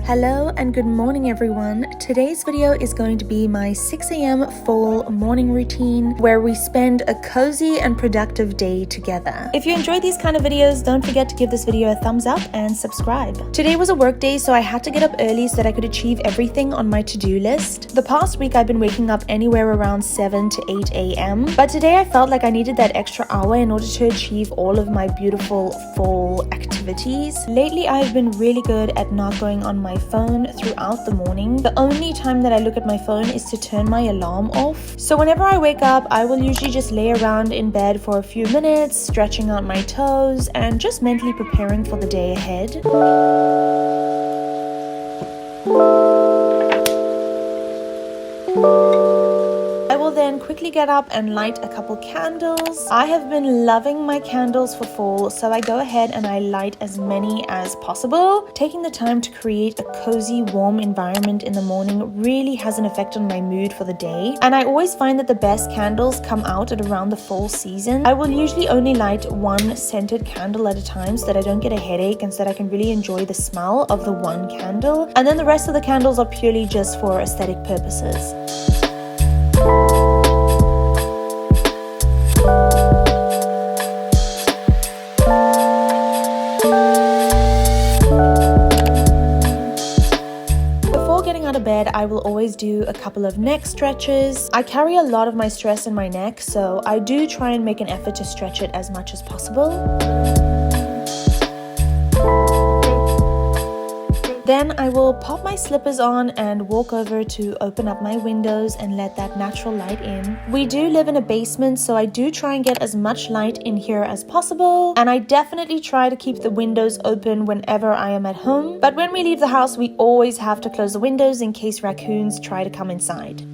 Hello and good morning everyone. Today's video is going to be my 6 a.m. fall morning routine where we spend a cozy and productive day together. If you enjoy these kind of videos, don't forget to give this video a thumbs up and subscribe. Today was a work day, so I had to get up early so that I could achieve everything on my to-do list. The past week I've been waking up anywhere around 7 to 8 a.m. But today I felt like I needed that extra hour in order to achieve all of my beautiful fall activities. Lately I've been really good at not going on my phone throughout the morning. The only time that I look at my phone is to turn my alarm off. So whenever I wake up, I will usually just lay around in bed for a few minutes, stretching out my toes and just mentally preparing for the day ahead. I will then quickly get up and light a couple candles. I have been loving my candles for fall, so I go ahead and I light as many as possible. Taking the time to create a cozy, warm environment in the morning really has an effect on my mood for the day. And I always find that the best candles come out at around the fall season. I will usually only light one scented candle at a time so that I don't get a headache and so that I can really enjoy the smell of the one candle. And then the rest of the candles are purely just for aesthetic purposes. Before getting out of bed, I will always do a couple of neck stretches. I carry a lot of my stress in my neck, so I do try and make an effort to stretch it as much as possible. Then I will pop my slippers on and walk over to open up my windows and let that natural light in. We do live in a basement, so I do try and get as much light in here as possible. And I definitely try to keep the windows open whenever I am at home. But when we leave the house, we always have to close the windows in case raccoons try to come inside.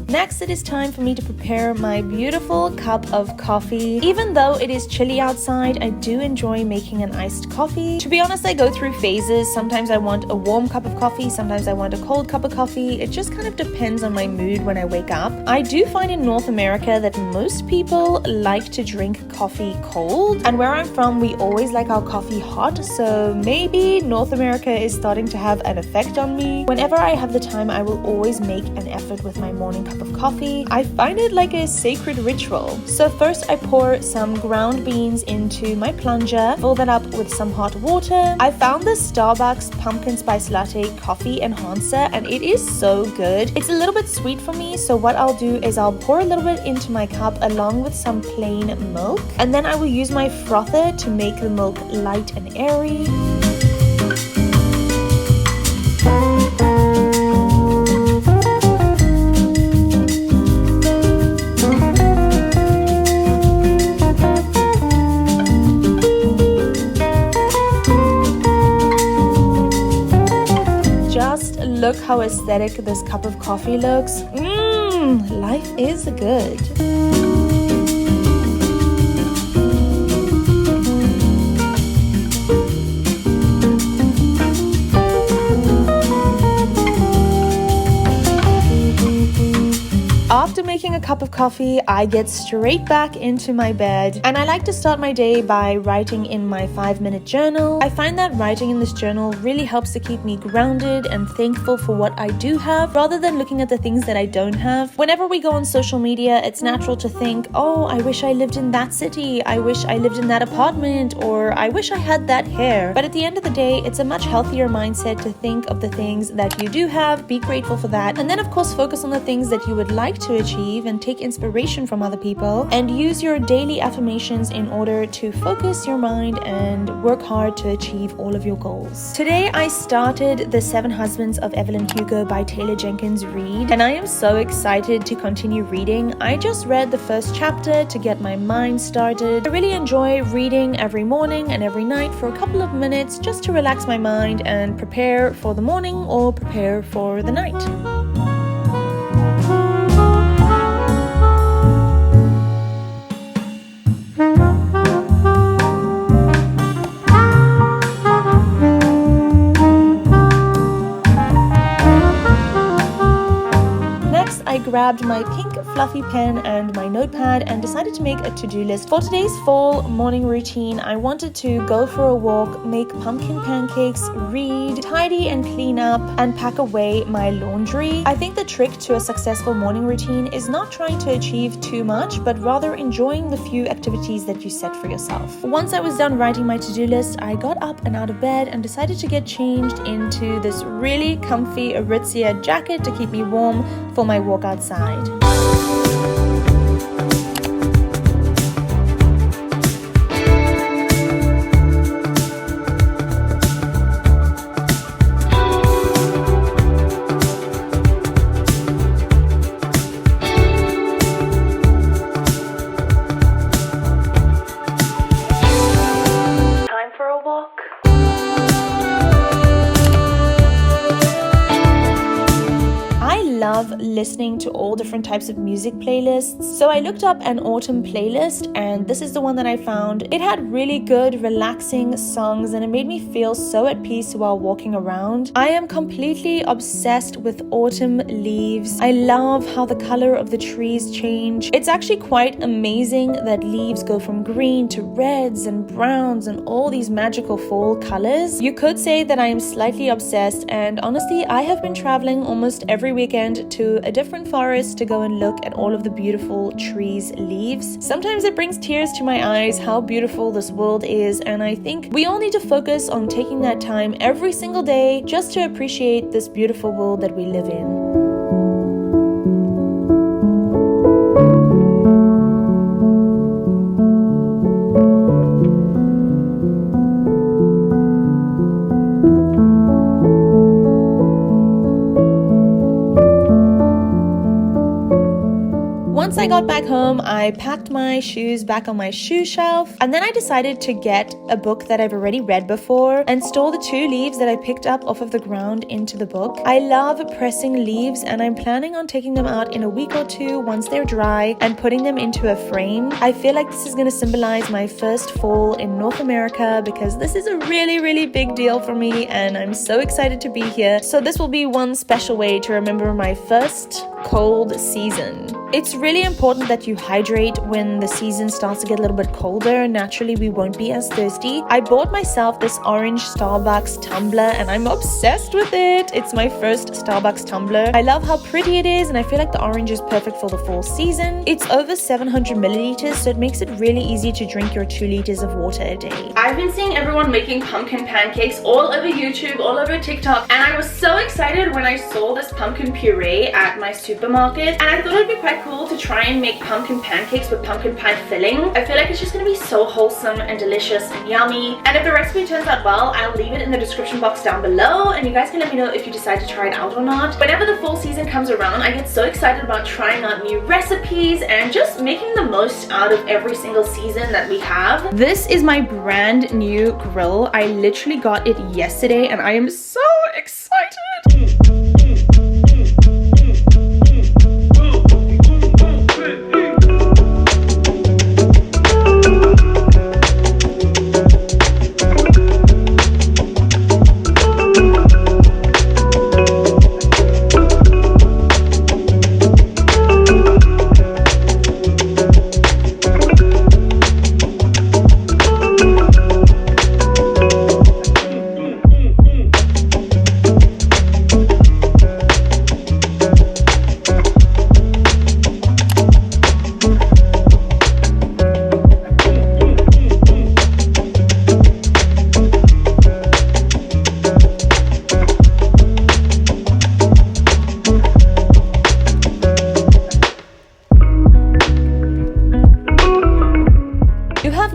Next, it is time for me to prepare my beautiful cup of coffee. Even though it is chilly outside, I do enjoy making an iced coffee. To be honest, I go through phases. Sometimes I want a warm cup of coffee, sometimes I want a cold cup of coffee. It just kind of depends on my mood when I wake up. I do find in North America that most people like to drink coffee cold. And where I'm from, we always like our coffee hot. So maybe North America is starting to have an effect on me. Whenever I have the time, I will always make an effort with my morning cup of coffee. I find it like a sacred ritual. So first I pour some ground beans into my plunger, fill that up with some hot water. I found this Starbucks pumpkin spice latte coffee enhancer and it is so good. It's a little bit sweet for me, so what I'll do is I'll pour a little bit into my cup along with some plain milk, and then I will use my frother to make the milk light and airy. Look how aesthetic this cup of coffee looks. Life is good. After making a cup of coffee, I get straight back into my bed and I like to start my day by writing in my 5-minute journal. I find that writing in this journal really helps to keep me grounded and thankful for what I do have rather than looking at the things that I don't have. Whenever we go on social media, it's natural to think, oh, I wish I lived in that city, I wish I lived in that apartment, or I wish I had that hair. But at the end of the day, it's a much healthier mindset to think of the things that you do have, be grateful for that, and then of course focus on the things that you would like to achieve and take inspiration from other people, and use your daily affirmations in order to focus your mind and work hard to achieve all of your goals. Today I started The 7 Husbands of Evelyn Hugo by Taylor Jenkins Reid, and I am so excited to continue reading. I just read the first chapter to get my mind started. I really enjoy reading every morning and every night for a couple of minutes just to relax my mind and prepare for the morning or prepare for the night. grabbed my pink fluffy pen and my notepad and decided to make a to-do list. For today's fall morning routine, I wanted to go for a walk, make pumpkin pancakes, read, tidy and clean up, and pack away my laundry. I think the trick to a successful morning routine is not trying to achieve too much, but rather enjoying the few activities that you set for yourself. Once I was done writing my to-do list, I got up and out of bed and decided to get changed into this really comfy Aritzia jacket to keep me warm for my walk outside. Love listening to all different types of music playlists, so I looked up an autumn playlist and this is the one that I found. It had really good relaxing songs and it made me feel so at peace while walking around. I am completely obsessed with autumn leaves. I love how the color of the trees change. It's actually quite amazing that leaves go from green to reds and browns and all these magical fall colors. You could say that I am slightly obsessed, and honestly I have been traveling almost every weekend to a different forest to go and look at all of the beautiful trees' leaves. Sometimes it brings tears to my eyes how beautiful this world is, and I think we all need to focus on taking that time every single day just to appreciate this beautiful world that we live in. Once I got back home, I packed my shoes back on my shoe shelf, and then I decided to get a book that I've already read before and store the 2 leaves that I picked up off of the ground into the book. I love pressing leaves, and I'm planning on taking them out in a week or 2 once they're dry and putting them into a frame. I feel like this is going to symbolize my first fall in North America because this is a really big deal for me and I'm so excited to be here. So this will be one special way to remember my first cold season. It's really important that you hydrate when the season starts to get a little bit colder. Naturally, we won't be as thirsty. I bought myself this orange Starbucks tumbler and I'm obsessed with it. It's my first Starbucks tumbler. I love how pretty it is and I feel like the orange is perfect for the fall season. It's over 700 milliliters, so it makes it really easy to drink your 2 liters of water a day. I've been seeing everyone making pumpkin pancakes all over YouTube, all over TikTok, and I was so excited when I saw this pumpkin puree at my supermarket, and I thought it'd be quite cool to try and make pumpkin pancakes with pumpkin pie filling. I feel like it's just gonna be so wholesome and delicious and yummy, and if the recipe turns out well, I'll leave it in the description box down below and you guys can let me know if you decide to try it out or not. Whenever the fall season comes around, I get so excited about trying out new recipes and just making the most out of every single season that we have. This is my brand new grill. I literally got it yesterday and I am so excited.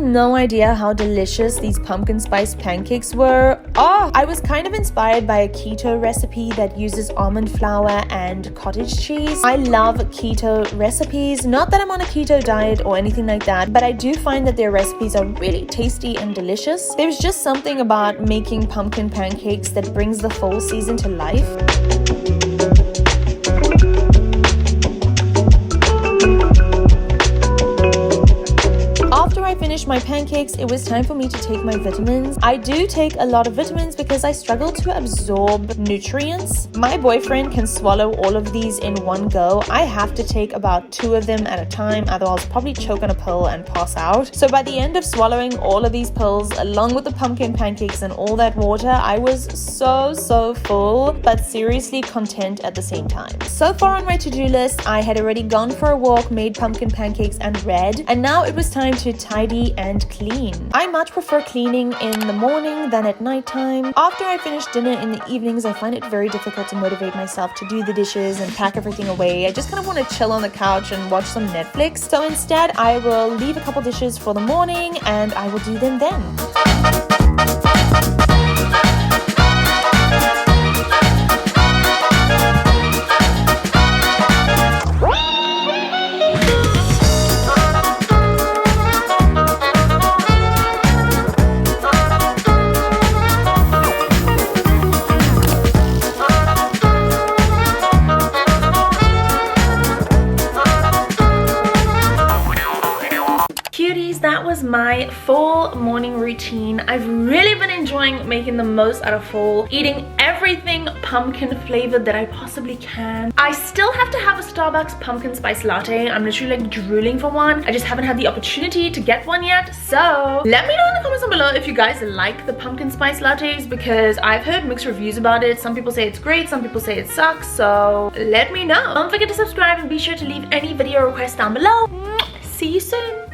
No idea how delicious these pumpkin spice pancakes were. I was kind of inspired by a keto recipe that uses almond flour and cottage cheese. I love keto recipes. Not that I'm on a keto diet or anything like that, but I do find that their recipes are really tasty and delicious. There's just something about making pumpkin pancakes that brings the fall season to life. my pancakes, it was time for me to take my vitamins. I do take a lot of vitamins because I struggle to absorb nutrients. My boyfriend can swallow all of these in one go. I have to take about 2 of them at a time, otherwise I'll probably choke on a pill and pass out. So by the end of swallowing all of these pills along with the pumpkin pancakes and all that water, I was so full, but seriously content at the same time. So far on my to-do list, I had already gone for a walk, made pumpkin pancakes and read, and now it was time to tidy and clean. I much prefer cleaning in the morning than at nighttime. After I finish dinner in the evenings, I find it very difficult to motivate myself to do the dishes and pack everything away. I just kind of want to chill on the couch and watch some Netflix. So instead, I will leave a couple dishes for the morning and I will do them then. That was my fall morning routine. I've really been enjoying making the most out of fall, eating everything pumpkin flavored that I possibly can. I still have to have a Starbucks pumpkin spice latte. I'm literally like drooling for one. I just haven't had the opportunity to get one yet. So let me know in the comments down below if you guys like the pumpkin spice lattes, because I've heard mixed reviews about it. Some people say it's great, some people say it sucks. So let me know. Don't forget to subscribe and be sure to leave any video requests down below. See you soon.